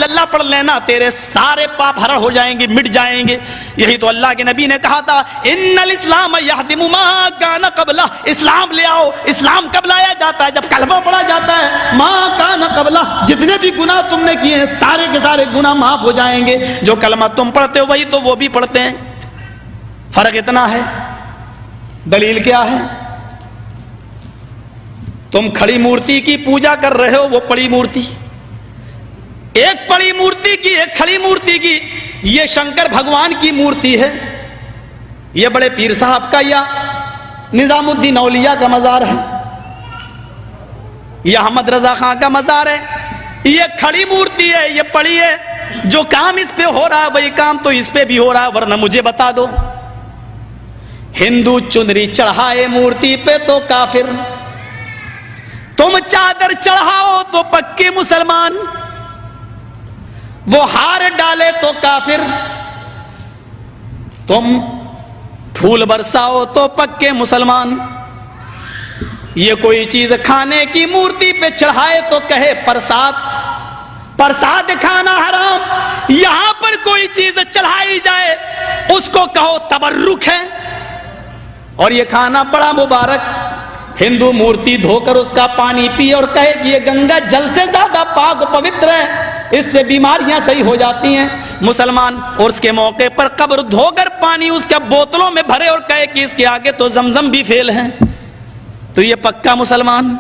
الا اللہ پڑھ لینا، تیرے سارے پاپ ہرا ہو جائیں گے، مٹ جائیں گے۔ یہی تو اللہ کے نبی نے کہا تھا ان الاسلام یہدم ما کان قبلہ، اسلام لے آؤ۔ اسلام کب لایا جاتا ہے؟ جب کلمہ پڑھا جاتا ہے۔ ما کان قبلہ، جتنے بھی گناہ تم نے کیے ہیں سارے کے سارے گناہ معاف ہو جائیں گے۔ جو کلمہ تم پڑھتے ہو وہی تو وہ بھی پڑھتے ہیں، فرق اتنا ہے۔ دلیل کیا ہے؟ تم کھڑی مورتی کی پوجا کر رہے ہو، وہ پڑی مورتی، ایک پڑی مورتی کی ایک کھڑی مورتی کی۔ یہ شنکر بھگوان کی مورتی ہے، یہ بڑے پیر صاحب کا یا نظام الدین اولیاء کا مزار ہے، یہ احمد رضا خان کا مزار ہے۔ یہ کھڑی مورتی ہے، یہ پڑی ہے۔ جو کام اس پہ ہو رہا ہے وہی کام تو اس پہ بھی ہو رہا ہے، ورنہ مجھے بتا دو۔ ہندو چنری چڑھائے مورتی پہ تو کافر، تم چادر چڑھاؤ تو پکے مسلمان، وہ ہار ڈالے تو کافر، تم پھول برساؤ تو پکے مسلمان۔ یہ کوئی چیز کھانے کی مورتی پہ چڑھائے تو کہے پرساد، پرساد کھانا حرام۔ یہاں پر کوئی چیز چڑھائی جائے اس کو کہو تبرک ہے، اور یہ کھانا بڑا مبارک۔ ہندو مورتی دھو کر اس کا پانی پیے اور کہے کہ یہ گنگا جل سے زیادہ پاک پوتر ہے، اس سے بیماریاں صحیح ہو جاتی ہیں۔ مسلمان عرس کے موقع پر قبر دھو کر پانی اس کے بوتلوں میں بھرے اور کہے کہ اس کے آگے تو زمزم بھی فیل ہے، تو یہ پکا مسلمان۔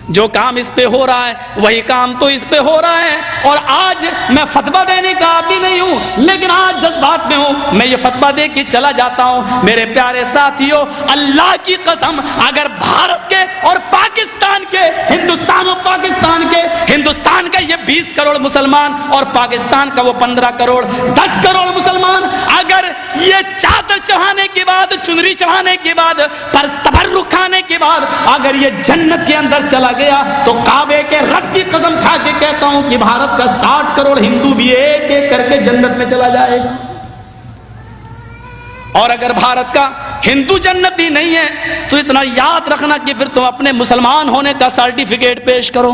جو کام اس پہ ہو رہا ہے وہی کام تو اس پہ ہو رہا ہے۔ اور آج میں فتویٰ دینے کا عادی نہیں ہوں، لیکن آج جذبات میں ہوں، میں یہ فتویٰ دے کے چلا جاتا ہوں۔ میرے پیارے ساتھیوں، اللہ کی قسم، اگر بھارت کے اور پاکستان کے، ہندوستان اور پاکستان کے، ہندوستان کا یہ 20 کروڑ مسلمان اور پاکستان کا وہ 15 کروڑ 10 کروڑ مسلمان، اگر یہ چادر چڑھانے کے بعد، چنری چڑھانے کے بعد، تبرک کھانے کے بعد اگر یہ جنت کے اندر چلا گیا تو کعبے کے رب کی قسم کھا کے کہتا ہوں کہ بھارت کا 60 کروڑ ہندو بھی ایک ایک کر کے جنت میں چلا جائے گا۔ اور اگر بھارت کا ہندو جنتی نہیں ہے تو اتنا یاد رکھنا کہ پھر تم اپنے مسلمان ہونے کا سرٹیفکیٹ پیش کرو۔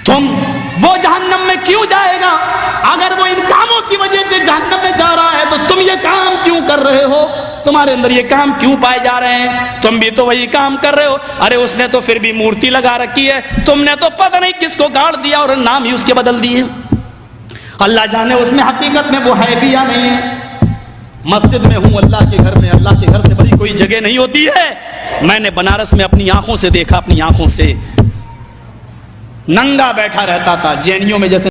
تم وہ جہنم میں کیوں جائے گا؟ اگر وہ ان کاموں کی وجہ سے جہنم میں جا رہا ہے تو تم یہ کام کیوں کر رہے ہو؟ تمہارے اندر یہ کام کیوں پائے جا رہے ہیں؟ تم بھی تو وہی کام کر رہے ہو۔ ارے اس نے تو پھر بھی مورتی لگا رکھی ہے، تم نے تو پتہ نہیں کس کو گاڑ دیا اور نام ہی اس کے بدل دیے۔ اللہ جانے اس میں حقیقت میں وہ ہے بھی یا نہیں ہے۔ مسجد میں ہوں، اللہ کے گھر میں، اللہ کے گھر سے بڑی کوئی جگہ نہیں ہوتی ہے۔ میں نے بنارس میں اپنی آنکھوں سے دیکھا، اپنی آنکھوں سے، ننگا بیٹھا رہتا تھا جینیوں میں، جیسے